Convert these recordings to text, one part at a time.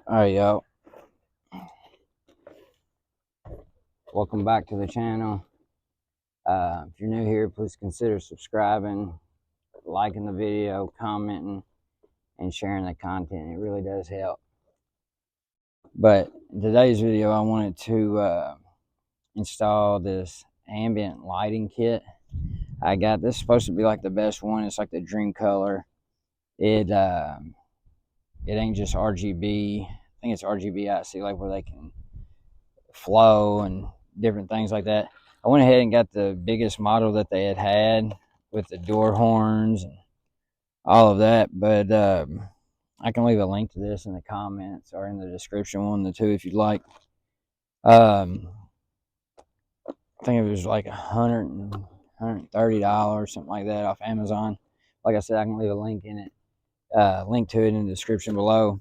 Alright, y'all. Welcome back to the channel. If you're new here, please consider subscribing, liking the video, commenting, and sharing the content. It really does help. But in today's video, I wanted to install this ambient lighting kit. I got this, supposed to be like the best one. It's like the dream color. It ain't just RGB. I think it's RGB IC, like where they can flow and different things like that. I went ahead and got the biggest model that they had with the door horns and all of that, but I can leave a link to this in the comments or in the description, one of the two, if you'd like. I think it was like $130, something like that, off Amazon. Like I said, I can leave a link in it, link to it in the description below.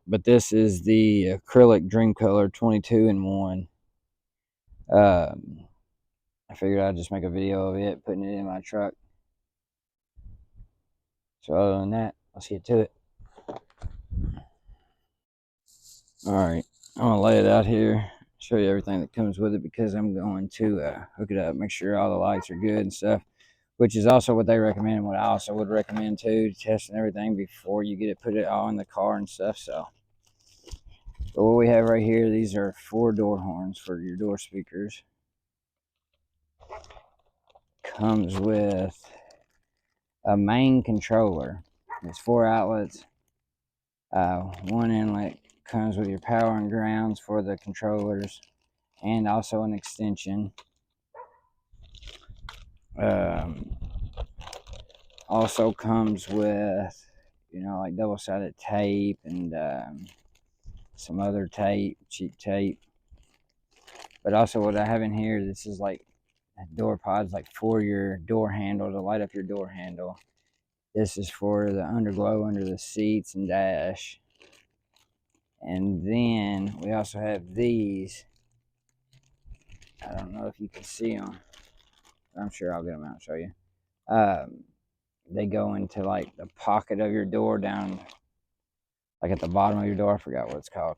But this is the acrylic dream color 22 in 1. I figured I'd just make a video of it, putting it in my truck. So other than that, let's get to it. Alright, I'm going to lay it out here, show you everything that comes with it, because I'm going to hook it up, make sure all the lights are good and stuff, which is also what they recommend, and what I also would recommend too, testing everything before you get it, put it all in the car and stuff. So what we have right here, these are 4 door horns for your door speakers. Comes with a main controller. It's 4 outlets, 1 inlet. Comes with your power and grounds for the controllers, and also an extension. Also comes with, like double-sided tape and some other tape, cheap tape. But also what I have in here, this is like door pods, like for your door handle, to light up your door handle. This is for the underglow under the seats and dash. And then we also have these. I don't know if you can see them. I'm sure I'll get them out and show you. They go into like the pocket of your door, down like at the bottom of your door. I forgot what it's called.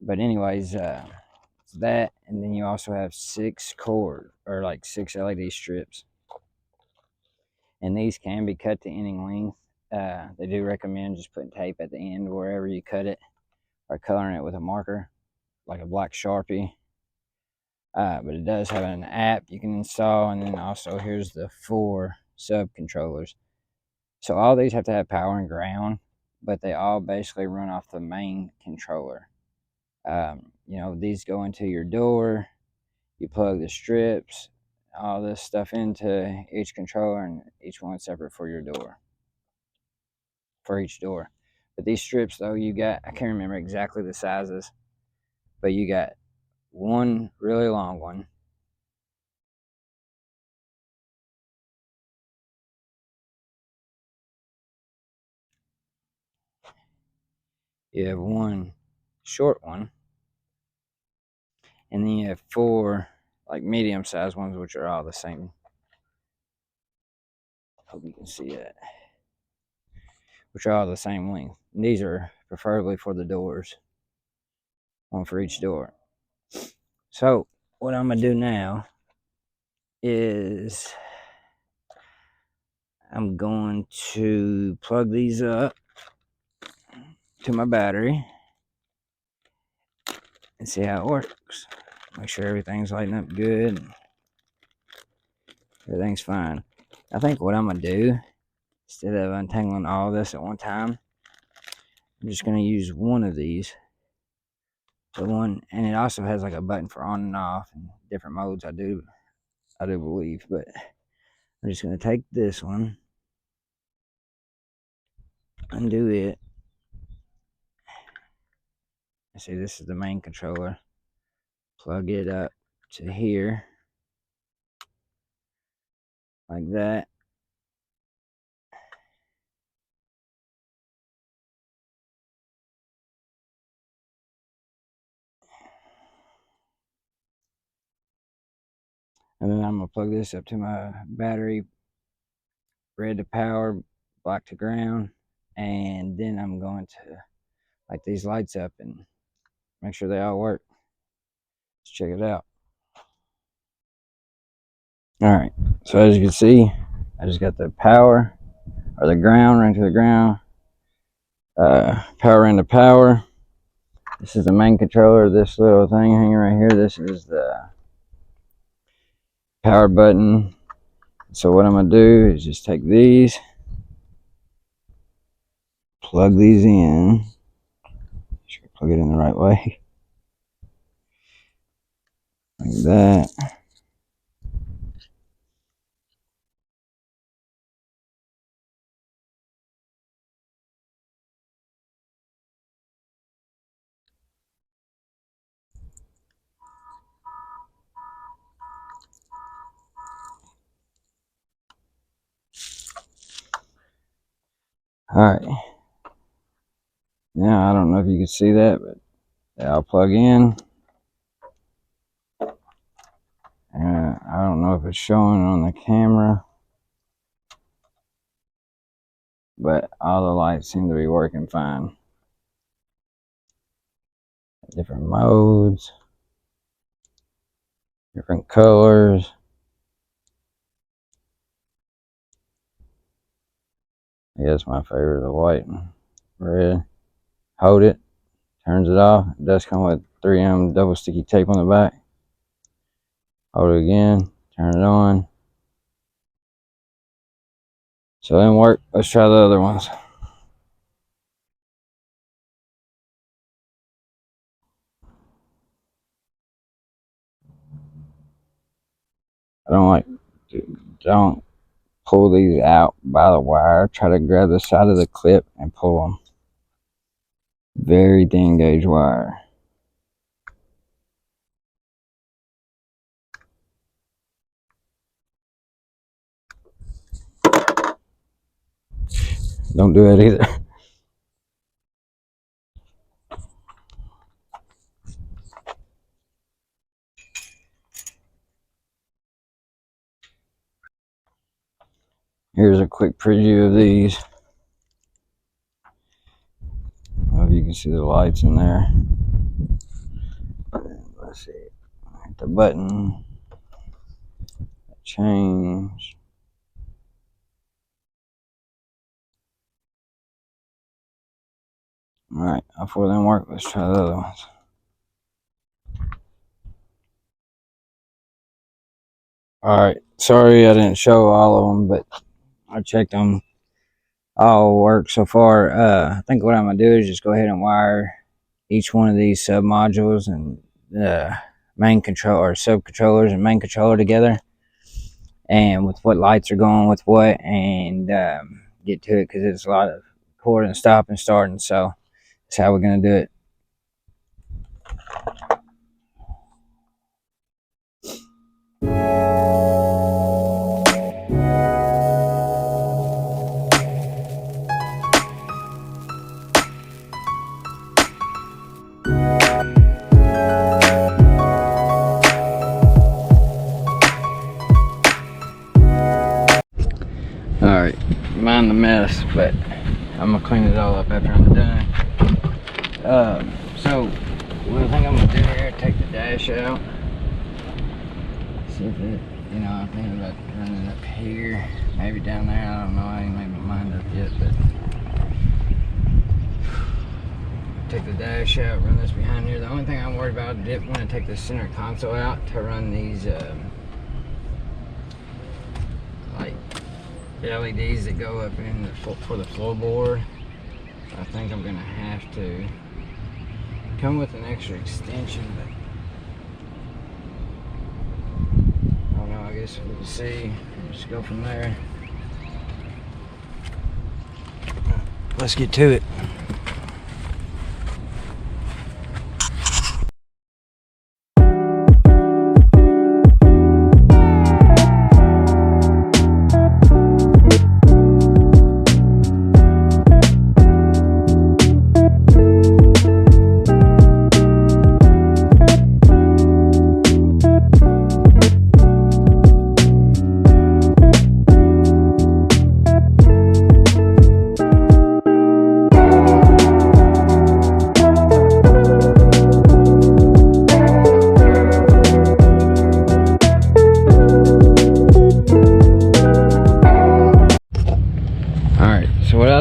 But anyways, it's that. And then you also have 6 cord, or like 6 LED strips. And these can be cut to any length. They do recommend just putting tape at the end wherever you cut it, or coloring it with a marker, like a black Sharpie. But it does have an app you can install, and then also here's the 4 sub controllers. So all these have to have power and ground, but they all basically run off the main controller. These go into your door. You plug the strips, all this stuff into each controller, and each one's separate for your door, for each door. But these strips, though, you got, I can't remember exactly the sizes, but you got one really long one. You have one short one, and then you have 4 like medium-sized ones, which are all the same. Hope you can see that. Which are all the same length. And these are preferably for the doors, one for each door. So what I'm gonna do now is I'm going to plug these up to my battery and see how it works. Make sure everything's lighting up good. Everything's fine. I think what I'm gonna do, instead of untangling all this at one time, I'm just gonna use one of these. The one, and it also has like a button for on and off and different modes. I do believe, but I'm just gonna take this one, undo it. See, this is the main controller. Plug it up to here, like that. And then I'm gonna plug this up to my battery, red to power, black to ground, and then I'm going to light these lights up and make sure they all work. Let's check it out. Alright, so as you can see, I just got the power, or the ground, ran to the ground, power into power. This is the main controller. This little thing hanging right here, this is the power button. So what I'm going to do is just take these, plug these in, sure plug it in the right way, like that. Alright, now I don't know if you can see that, but they all plug in. I don't know if it's showing on the camera, but all the lights seem to be working fine. Different modes, different colors. I guess my favorite is the white and red. Hold it, turns it off. It does come with 3M double sticky tape on the back. Hold it again, turn it on. So it didn't work. Let's try the other ones. Don't pull these out by the wire. Try to grab the side of the clip and pull them. Very thin gauge wire. Don't do it either. Here's a quick preview of these. I don't know if you can see the lights in there. Let's see. Hit the button. Change. Alright, all four of them work. Let's try the other ones. Alright, sorry I didn't show all of them, but I checked them. All work so far. I think what I'm going to do is just go ahead and wire each one of these sub modules and the main controller, or sub controllers and main controller together, and with what lights are going with what, and get to it, because it's a lot of recording, stop and starting. So that's how we're going to do it. Alright, mind the mess, but I'm gonna clean it all up after I'm done. So what I think I'm gonna do here, take the dash out, see if it, I'm thinking about running up here, maybe down there. I don't know, I ain't made my mind up yet, but take the dash out, run this behind here. The only thing I'm worried about, I didn't want to take the center console out to run these like LEDs that go up in for the floorboard. I think I'm gonna have to come with an extra extension, but I don't know. I guess we'll see. Just go from there. Let's get to it.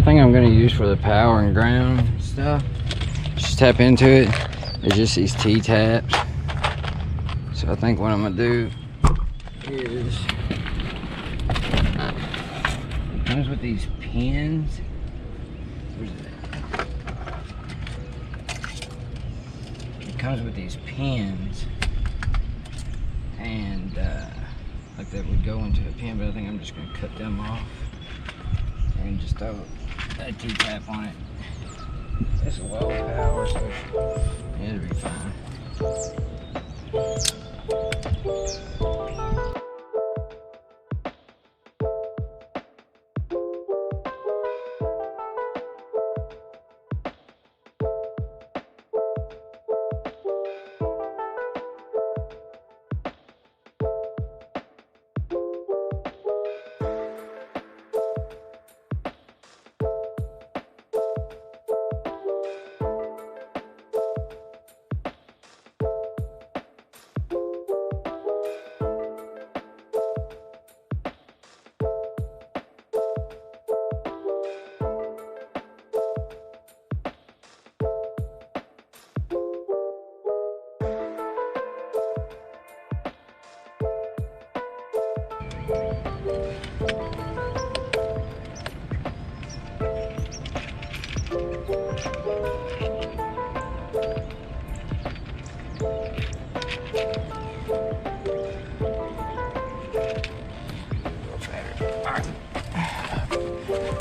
I think I'm gonna use for the power and ground stuff, just tap into it, is just these T-taps. So I think what I'm gonna do is, it comes with these pins. Where's it at? It comes with these pins, and like that would go into a pin, but I think I'm just gonna cut them off and just throw a T-tap on it. It's low power, so it'll be fine.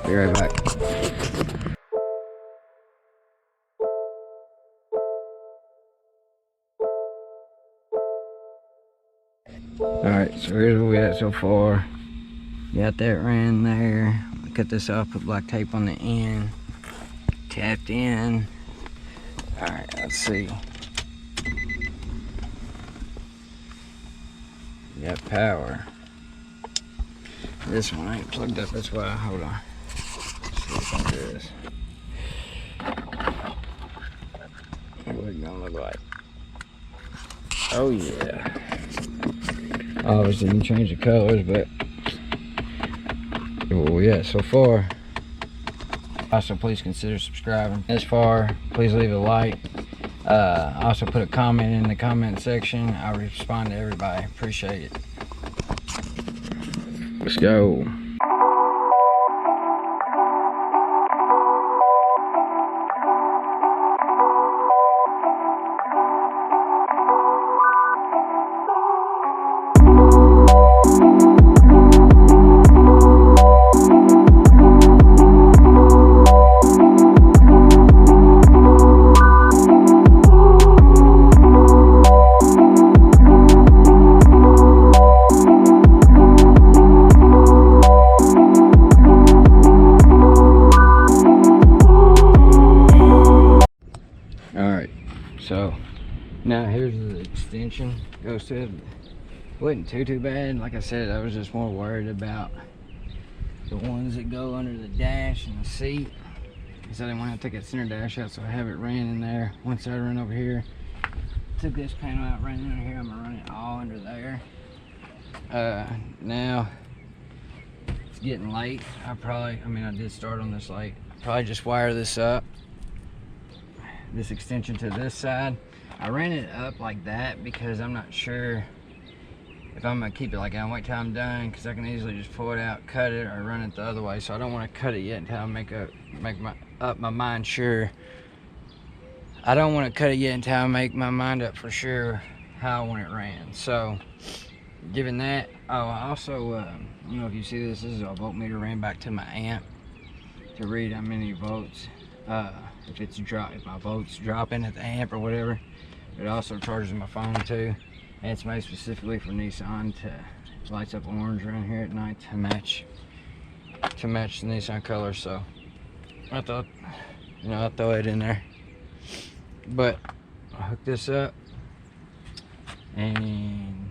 Be right back. Alright, so here's where we at so far. Got that ran there. Cut this off, put black tape on the end. Tapped in. Alright, let's see. Got power. This one ain't plugged up, that's why. Hold on. Let's see what that is. What it gonna look like? Oh yeah. Obviously you can change the colors, but well, yeah, so far. Also, please consider subscribing. This far, please leave a like. Also put a comment in the comment section. I respond to everybody. Appreciate it. Let's go. So now here's the extension goes to it. Wasn't too bad. Like I said, I was just more worried about the ones that go under the dash and the seat, because I didn't want to take that center dash out, so I have it ran in there. Once I run over here, took this panel out, ran under here, I'm gonna run it all under there. Now it's getting late. I did start on this late. I'll probably just wire this up, this extension to this side. I ran it up like that because I'm not sure if I'm gonna keep it like that. I'll wait till I'm done, because I can easily just pull it out, cut it, or run it the other way. So I don't want to cut it yet until I make my mind sure. I don't want to cut it yet until I make my mind up for sure how I want it ran. So given that, I also I don't know if you see this is a voltmeter ran back to my amp to read how many volts. If my volts dropping at the amp or whatever. It also charges my phone too, and it's made specifically for Nissan to lights up orange around here at night to match the Nissan color. So I thought, I'll throw it in there. But I'll hook this up, and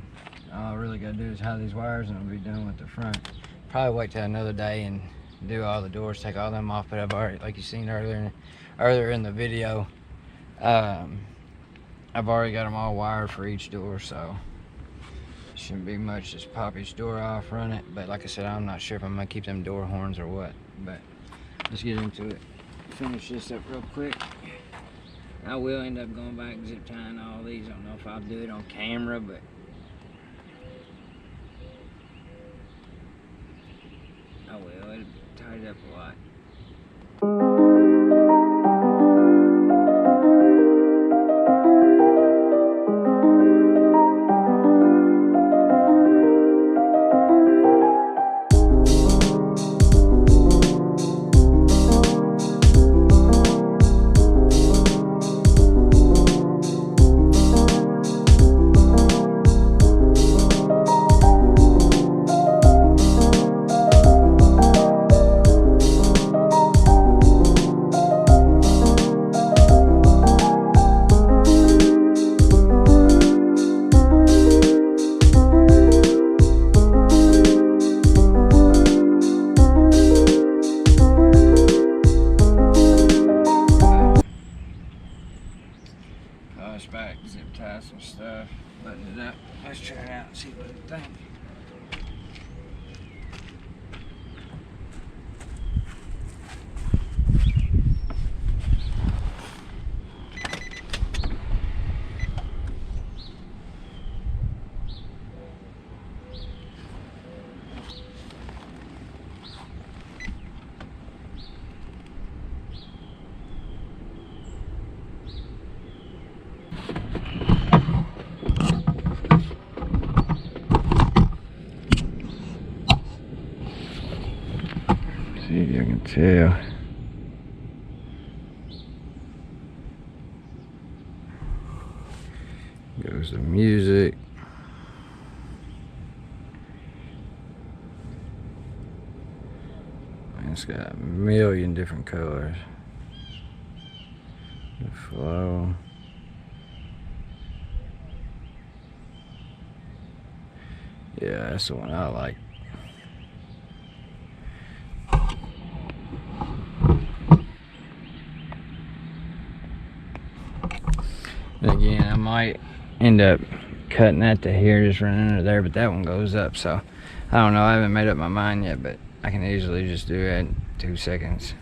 all I really gotta do is hide these wires, and I'll be done with the front. Probably wait till another day and do all the doors, take all them off, but I've already, like you seen earlier in the video, I've already got them all wired for each door, so shouldn't be much. Just pop each door off, run it. But like I said, I'm not sure if I'm gonna keep them door horns or what, but let's get into it. Finish this up real quick. I will end up going back zip tying all these. I don't know if I'll do it on camera, but I will. It'll tighten up a lot. Back, zip tie some stuff, button it up. Let's try it out and see what it thinks. See if you can tell. Goes the music. And it's got a million different colors. The flow. Yeah, that's the one I like. And again, I might end up cutting that to here, just running under there, but that one goes up, so I don't know. I haven't made up my mind yet, but I can easily just do it in 2 seconds.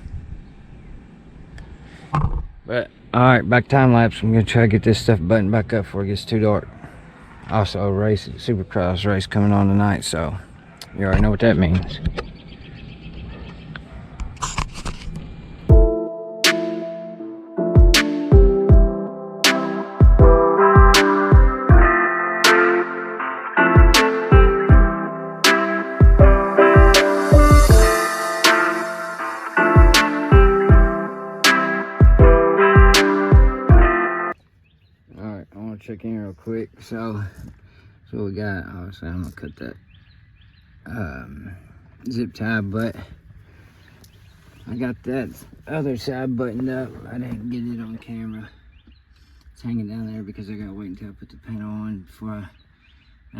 But alright, back time lapse. I'm gonna try to get this stuff buttoned back up before it gets too dark. Also, a race, Supercross race coming on tonight, so you already know what that means. Check in real quick. So what we got. Obviously I'm gonna cut that zip tie, but I got that other side buttoned up. I didn't get it on camera. It's hanging down there because I gotta wait until I put the panel on before I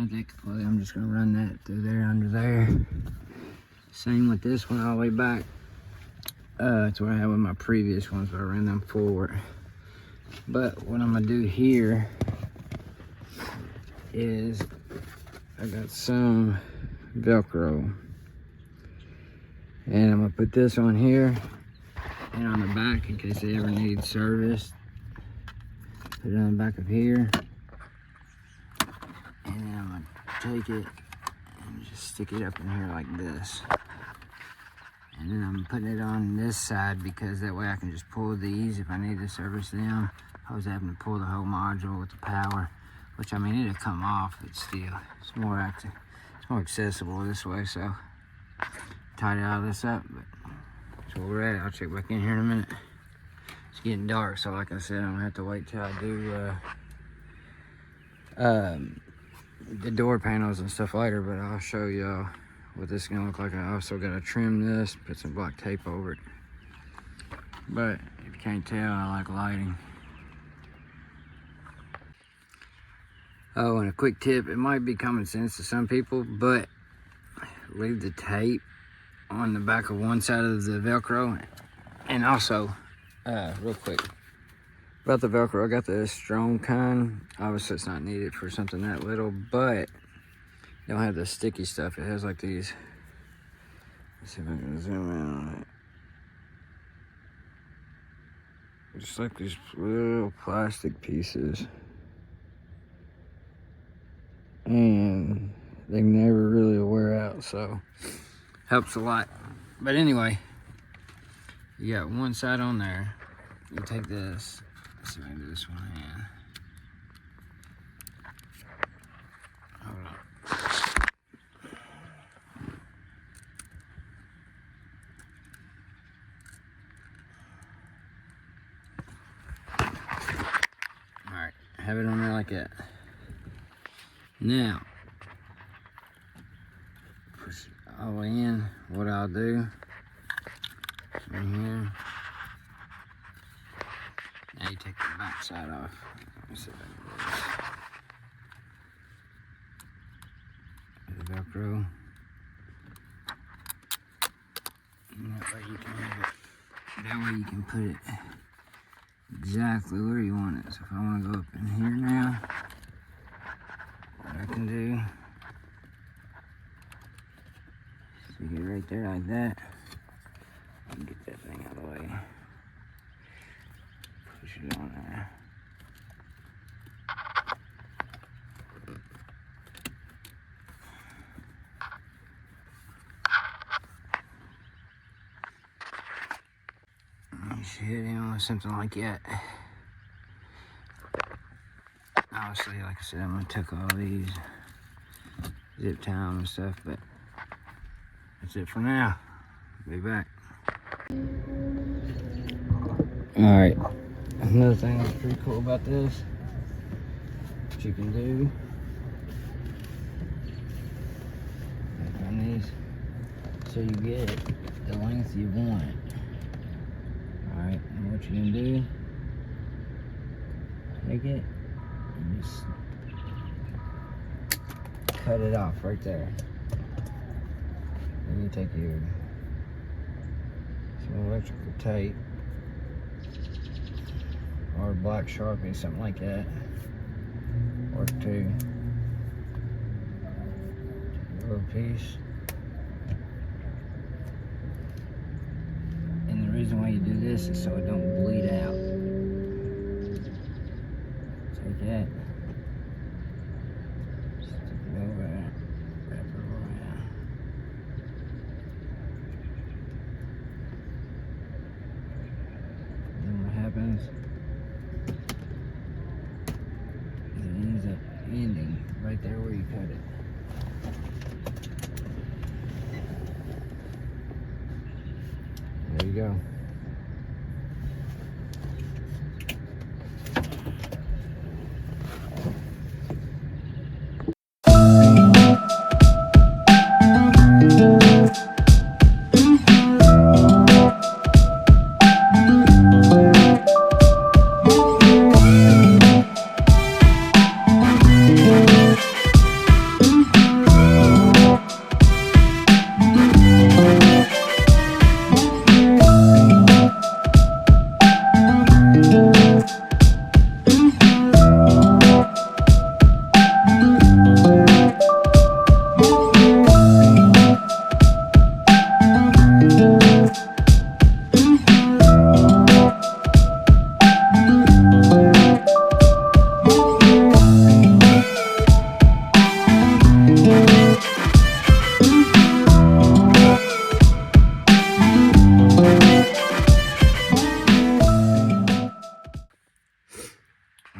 add that completely. I'm just gonna run that through there, under there. Same with this one all the way back. It's what I had with my previous ones, but I ran them forward. But what I'm gonna do here is I got some Velcro, and I'm gonna put this on here and on the back in case they ever need service. Put it on the back of here, and then I'm gonna take it and just stick it up in here like this. And then I'm putting it on this side because that way I can just pull these if I need to service them. I was having to pull the whole module with the power, which I mean it'll come off, but still it's more active, it's more accessible this way. So tied all this up, but that's where we're at. I'll check back in here in a minute. It's getting dark, so like I said, I'm gonna have to wait till I do the door panels and stuff later, but I'll show y'all what this is gonna look like. I also gotta trim this, put some black tape over it. But if you can't tell, I like lighting. Oh, and a quick tip, it might be common sense to some people, but leave the tape on the back of one side of the Velcro. And also, real quick, about the Velcro, I got the strong kind. Obviously it's not needed for something that little, but they don't have the sticky stuff. It has like these, let's see if I can zoom in on it. Just like these little plastic pieces. And they never really wear out, so helps a lot. But anyway, you got one side on there. You take this. Let's see if I can do this one hand. Hold on. Alright, have it on there like that. Now, push it all the way in. What I'll do in here. Now you take the back side off. Let me see if I can do this. The Velcro. And that way you can have it. That way you can put it exactly where you want it. So if I want to go up in here now, what I can do, stick it right there like that. And get that thing out of the way. Push it on there. You should hit him with something like that. Obviously, like I said, I'm gonna tuck all these, zip tie 'em and stuff, but that's it for now. Be back. Alright, another thing that's pretty cool about this, what you can do on these, so you get the length you want. Alright, and what you're gonna do, take it and just cut it off right there. Then you take some electrical tape or black Sharpie, something like that, or two. Take a little piece. And the reason why you do this is so it don't bleed out. Take that, stick it over there, wrap it around. And then what happens is it ends up ending right there where you cut it. There you go.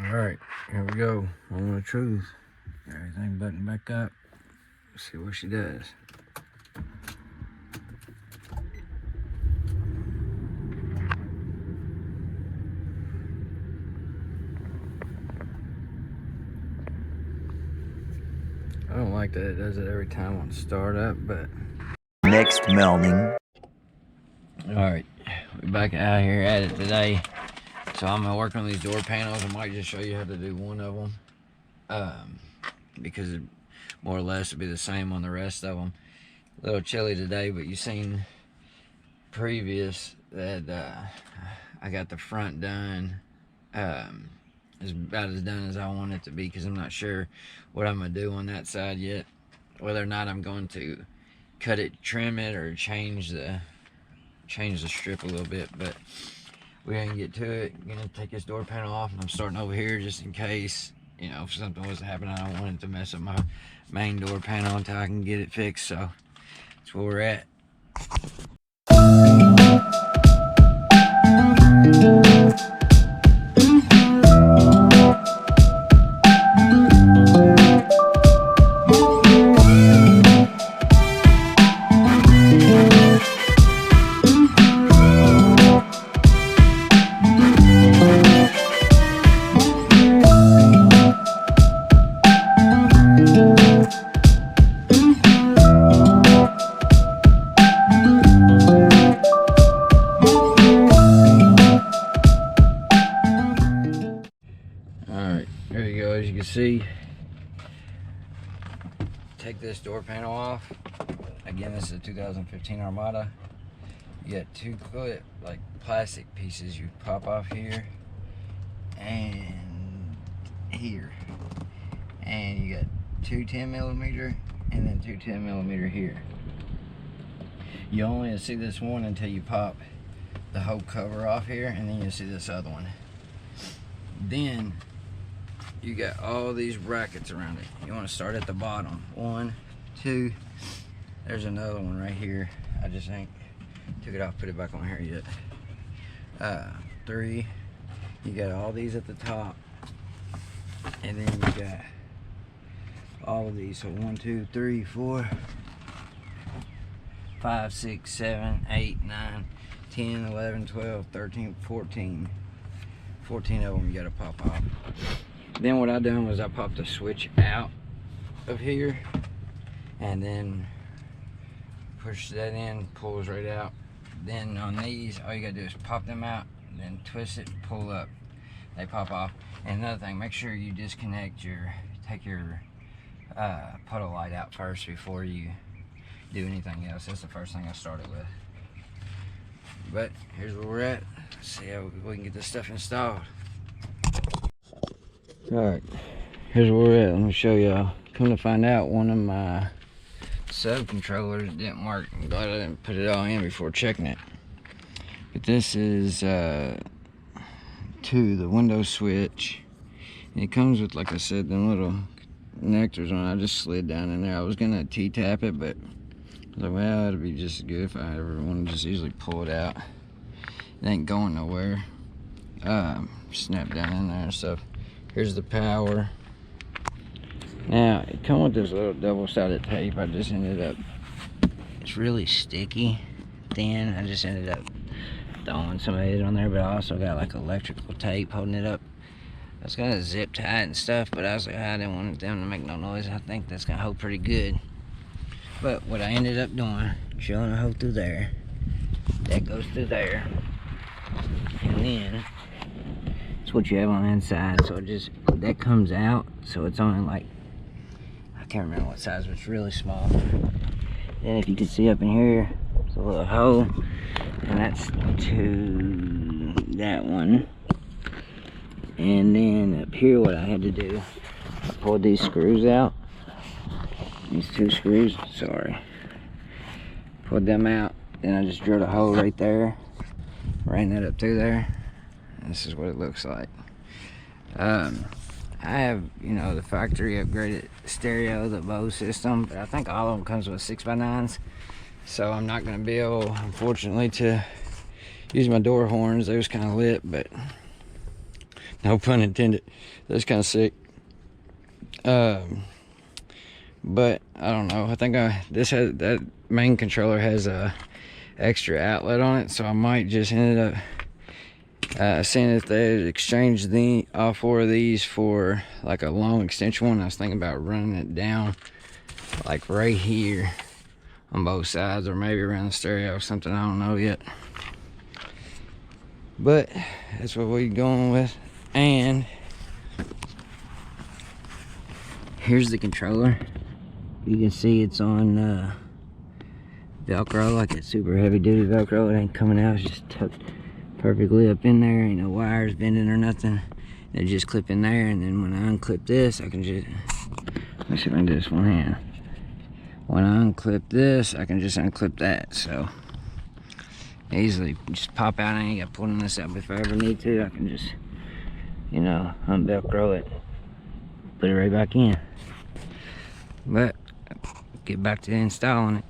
Alright, here we go. Moment of truth. Got everything buttoned back up. Let's see what she does. I don't like that it does it every time on startup, but next melding. Alright, we're back out here at it today. So I'm gonna work on these door panels. I might just show you how to do one of them, because it more or less will be the same on the rest of them. A little chilly today, but you've seen previous that I got the front done. It's about as done as I want it to be, because I'm not sure what I'm gonna do on that side yet, whether or not I'm going to cut it, trim it, or change the strip a little bit. But we ain't get to it. I'm gonna take this door panel off, and I'm starting over here just in case, you know, if something was to happen. I don't want it to mess up my main door panel until I can get it fixed. So that's where we're at. Alright, there you go. As you can see, take this door panel off. Again, this is a 2015 Armada. You got two like plastic pieces you pop off here and here, and you got two 10mm and then two 10mm here. You only see this one until you pop the whole cover off here, and then you'll see this other one. Then you got all these brackets around it. You want to start at the bottom. 1, 2, there's another one right here. I just ain't took it off, put it back on here yet. 3, you got all these at the top, and then you got all of these. So 1, 2, 3, 4, 5, 6, 7, 8, 9, 10, 11, 12, 13, 14. 14 of them you gotta pop off. Then what I done was I popped the switch out of here and then push that in, pulls right out. Then on these, all you gotta do is pop them out, and then twist it, pull up. They pop off. And another thing, make sure you disconnect take your puddle light out first before you do anything else. That's the first thing I started with. But here's where we're at. Let's see how we can get this stuff installed. Alright, here's where we're at. Let me show y'all. Come to find out, one of my sub controllers didn't work. I'm glad I didn't put it all in before checking it. But this is the window switch. And it comes with, like I said, them little connectors on it. I just slid down in there. I was gonna T-tap it, but I was like, well, it'd be just good if I ever want to just easily pull it out. It ain't going nowhere. Snap down in there and stuff. Here's the power. Now, it comes with this little double-sided tape. I just ended up, it's really sticky, thin. I just ended up throwing some of it on there, but I also got like electrical tape holding it up. I was gonna zip tie it and stuff, but I was like, I didn't want them to make no noise. I think that's gonna hold pretty good. But what I ended up doing, drilling a hole through there, that goes through there, and then it's what you have on the inside. So it just, that comes out, so it's only like, I can't remember what size, but it's really small. Then if you can see up in here, there's a little hole, and that's to that one. And then up here, what I had to do, I pulled these screws out. These two screws, sorry. Pulled them out, then I just drilled a hole right there, ran that up through there, and this is what it looks like. I have, you know, the factory upgraded stereo, the Bose system, but I think all of them comes with 6x9s, so I'm not going to be able, unfortunately, to use my door horns. They was kind of lit, but no pun intended. That's kind of sick. But I don't know. I think that main controller has a extra outlet on it, so I might just end up seeing if they exchange all 4 of these for like a long extension one. I was thinking about running it down like right here on both sides, or maybe around the stereo or something. I don't know yet. But that's what we're going with. And here's the controller. You can see it's on Velcro, like it's super heavy duty Velcro. It ain't coming out, it's just tucked perfectly up in there. Ain't no wires bending or nothing. They just clip in there, and then when I unclip this, I can just, let me see if I can do this one hand. When I unclip this, I can just unclip that. So easily just pop out. I ain't got to pull this out. But if I ever need to, I can just, you know, unvelcro it, put it right back in. But get back to installing it.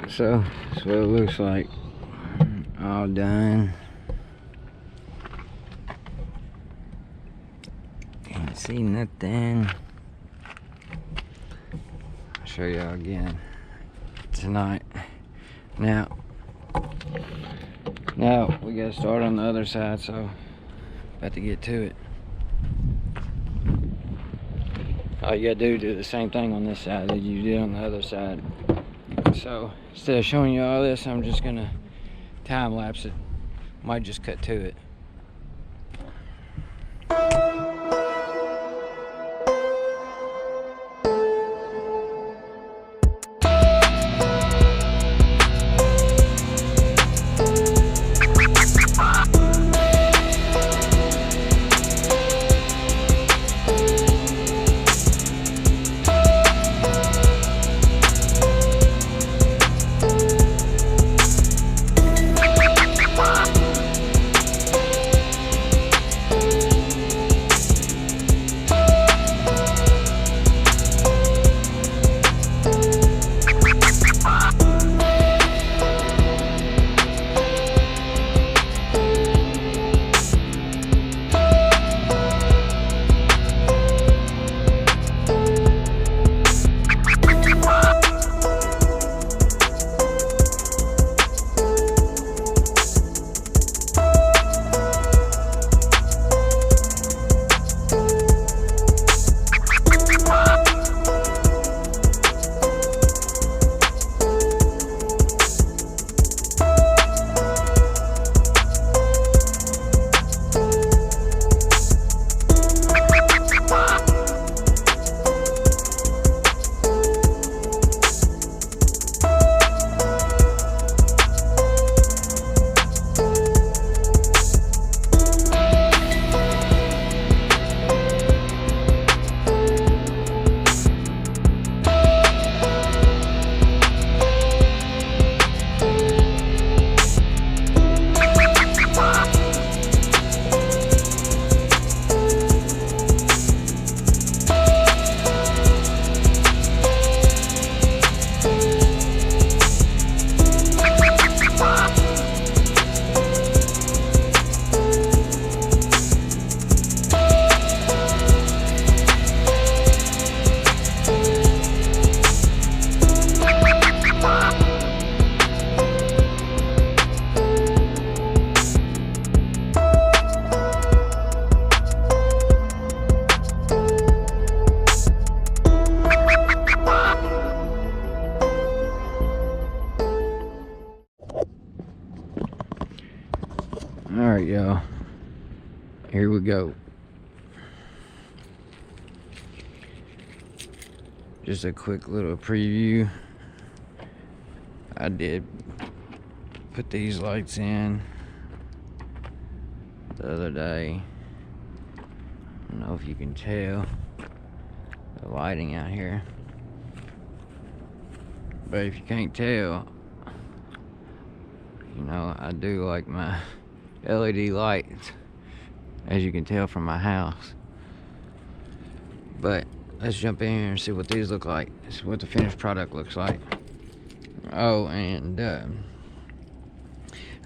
So that's what it looks like. All done. Can't see nothing. I'll show y'all again tonight. Now we gotta start on the other side, so about to get to it. All you gotta do the same thing on this side that you did on the other side. So instead of showing you all this, I'm just gonna time lapse it. Might just cut to it. Alright, y'all. Here we go. Just a quick little preview. I did put these lights in the other day. I don't know if you can tell the lighting out here. But if you can't tell, you know, I do like my LED lights, as you can tell from my house. But let's jump in here and see what these look like. This is what the finished product looks like. Oh, and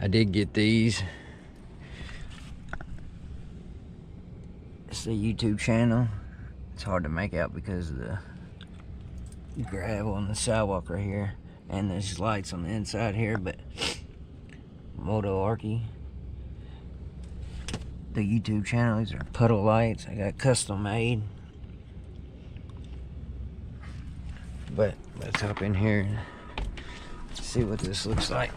I did get these. It's the YouTube channel. It's hard to make out because of the gravel on the sidewalk right here, and there's lights on the inside here. But Moto Arky, the YouTube channel. These are puddle lights. I got custom made. But let's hop in here and see what this looks like.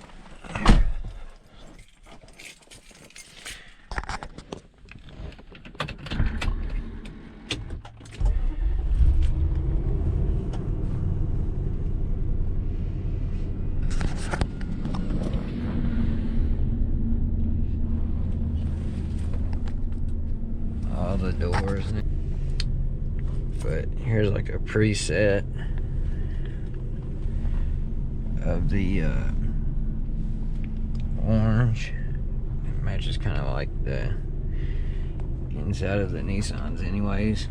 the doors. But here's like a preset of the orange. It matches kind of like the inside of the Nissans anyways.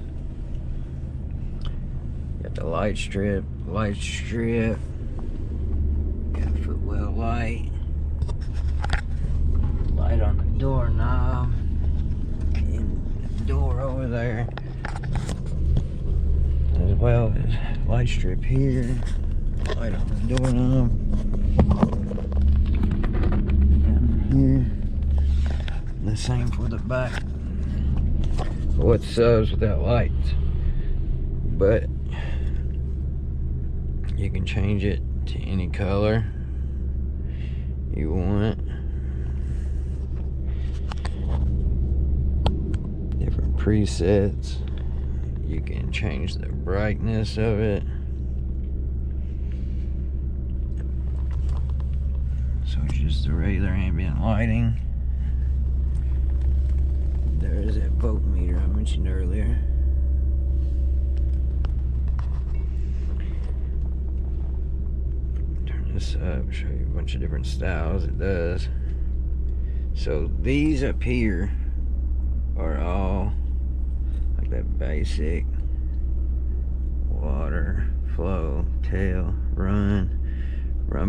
Got the light strip, got footwell light on the doorknob, and the door over there, as well as light strip here, light on the doorknob, down here, the same for the back. What subs without lights, but you can change it to any color you want. Different presets. You can change the brightness of it. So it's just the regular ambient lighting. There is that voltmeter I mentioned earlier. Turn this up, show you a bunch of different styles it does. So these up here are all like that basic water, flow, tail, run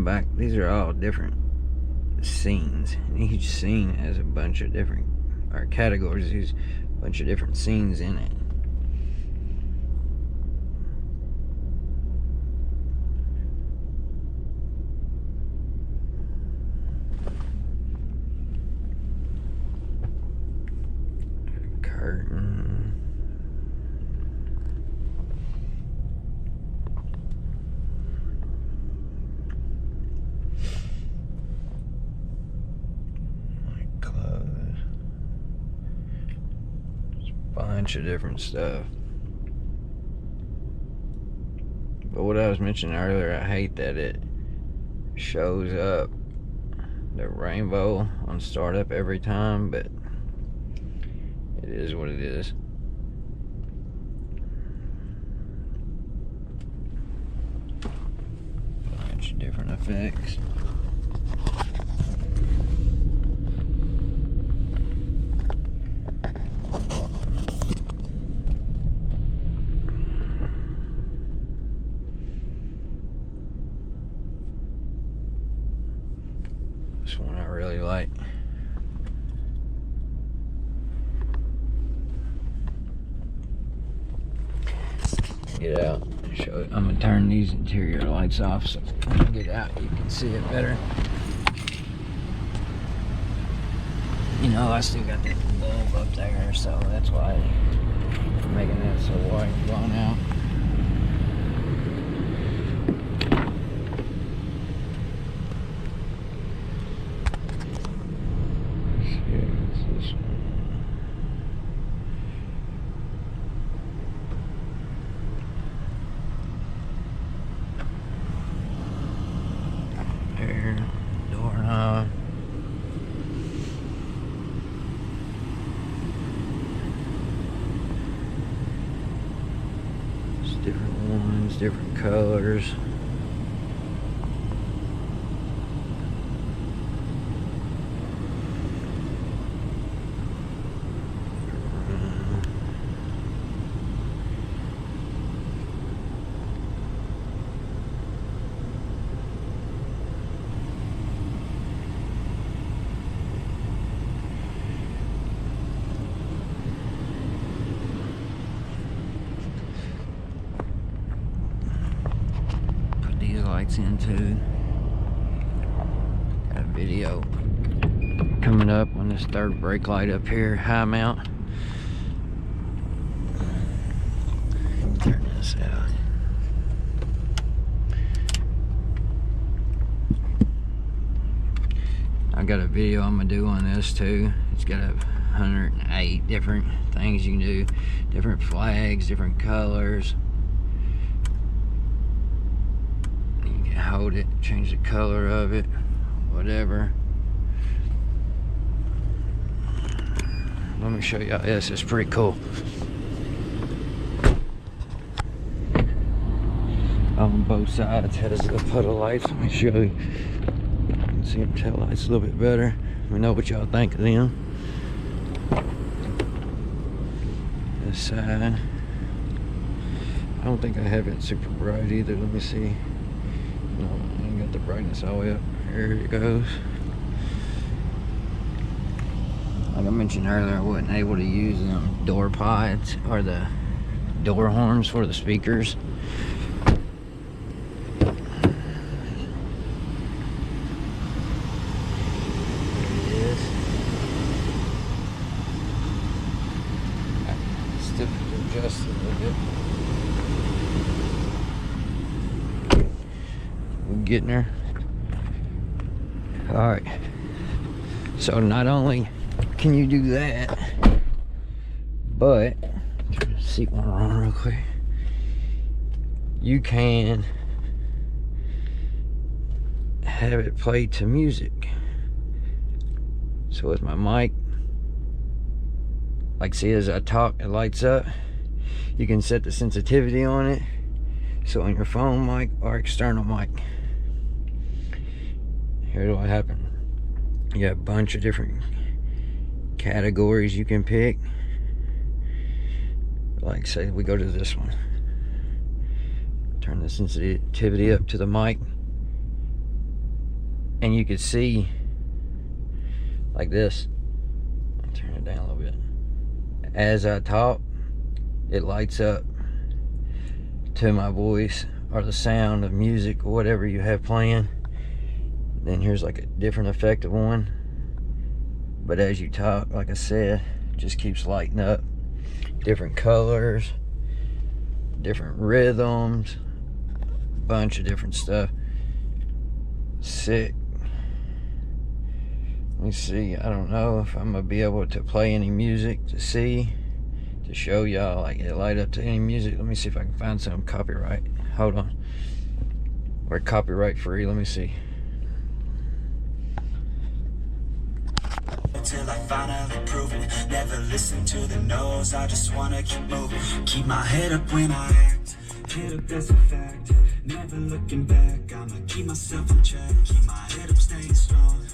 back. These are all different scenes, and each scene has a bunch of different categories. There's a bunch of different scenes in it. Curtain. My clothes. Just a bunch of different stuff. But what I was mentioning earlier, I hate that it shows up the rainbow on startup every time, but it is what it is. Bunch of different effects. This one I really like. Get out. Show it. I'm gonna turn these interior lights off so when I get out you can see it better. You know, I still got that bulb up there, so that's why I'm making that so wide and blown out. Doorknob. It's different ones, different colors. Lights into. Got a video coming up on this third brake light up here, high mount. Turn this out. I got a video I'm gonna do on this too. It's got 108 different things you can do, different flags, different colors. Hold it, change the color of it, whatever. Let me show y'all this. It's pretty cool. On both sides has the puddle lights. Let me show you. You can see them tail lights a little bit better. Let me know what y'all think of them. This side, I don't think I have it super bright either. Let me see. No, I ain't got the brightness all the way up. Here it goes. Like I mentioned earlier, I wasn't able to use them door pods or the door horns for the speakers. Just a little bit. We're getting there. Alright. So not only can you do that, but turn the seat one on real quick. You can have it play to music. So with my mic, like see as I talk, it lights up. You can set the sensitivity on it, so on your phone mic or external mic. Here's what happened. You got a bunch of different categories you can pick. Like say we go to this one. Turn the sensitivity up to the mic, and you can see like this. Turn it down a little bit. As I talk, it lights up to my voice or the sound of music or whatever you have playing. Then here's like a different effect of one. But as you talk, like I said, it just keeps lighting up. Different colors, different rhythms, bunch of different stuff. Sick. Let me see, I don't know if I'm gonna be able to play any music to show y'all like it light up to any music. Let me see if I can find some copyright. Hold on. Or copyright free, let me see. Till I finally prove it. Never listen to the no's, I just wanna keep moving. Keep my head up when I act. Head up, that's a fact. Never looking back, I'ma keep myself in check. Keep my head up, staying strong.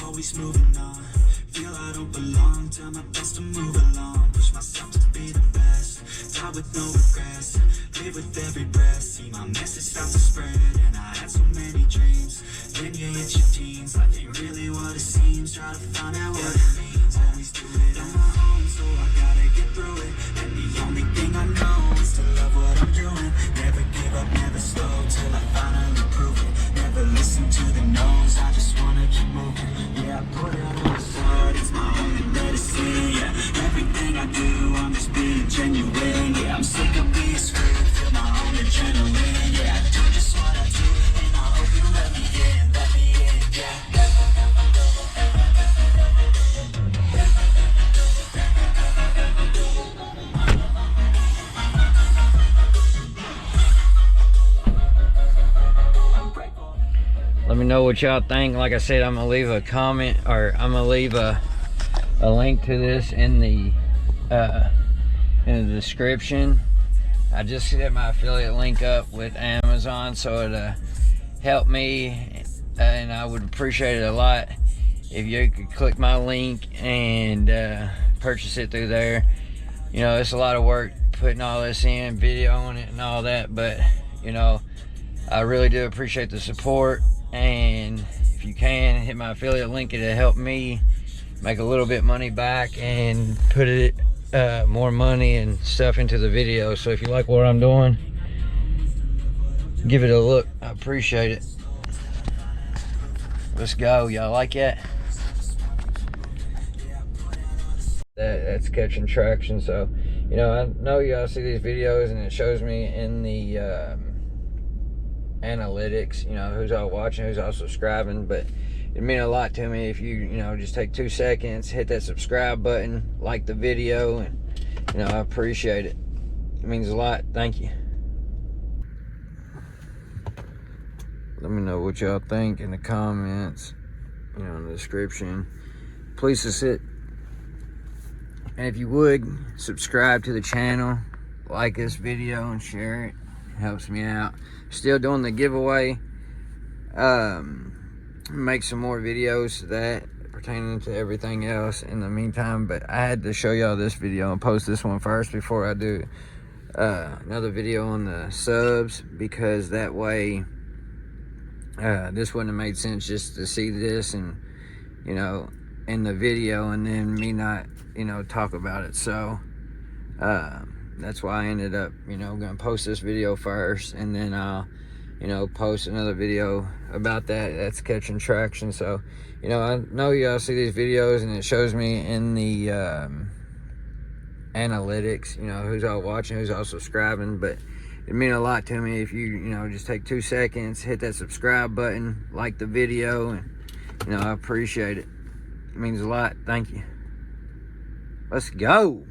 Always moving on. Feel I don't belong, try my best to move along. Push myself to be the best. Die with no regrets. Live with every breath. See my message start to spread. And I had so many dreams. Then you hit your teens. Life ain't really what it seems. Try to find out what it means. Always do it on my own, so I gotta get through it. And the only thing I know is to love what I'm doing. Never give up, never slow, till I finally prove it. Never listen to the no's, I just wanna keep moving. Yeah, I put it on the side, it's my only medicine. Yeah, everything I do, I'm just being genuine. Yeah, I'm sick of being screwed, feel my own adrenaline. Yeah, I do just what I do, and I hope you let me in, yeah. Let me know what y'all think. Like I said, I'm gonna leave a comment, or I'm gonna leave a link to this in the description. I just set my affiliate link up with Amazon, so it'll help me, and I would appreciate it a lot if you could click my link and purchase it through there. You know, it's a lot of work putting all this in, video on it and all that, but you know, I really do appreciate the support. And if you can hit my affiliate link, it'll help me make a little bit money back and put it more money and stuff into the video. So if you like what I'm doing, give it a look. I appreciate it. Let's go. Y'all like that? That's catching traction. So you know, I know y'all see these videos and it shows me in the analytics, you know, who's all watching, who's all subscribing. But it'd mean a lot to me if you know, just take 2 seconds, hit that subscribe button, like the video, and you know, I appreciate it. It means a lot. Thank you. Let me know what y'all think in the comments, you know, in the description. Please just hit And if you would, subscribe to the channel, like this video, and share it. It helps me out. Still doing the giveaway. Make some more videos to that pertaining to everything else in the meantime, but I had to show y'all this video and post this one first before I do another video on the subs, because that way this wouldn't have made sense just to see this and, you know, in the video and then me not, you know, talk about it. So that's why I ended up, you know, gonna post this video first, and then I'll, you know, post another video about that's catching traction. So, you know, I know y'all see these videos and it shows me in the analytics, you know, who's all watching, who's all subscribing, but it mean a lot to me if you know, just take 2 seconds, hit that subscribe button, like the video, and, you know, I appreciate it. It means a lot. Thank you. Let's go.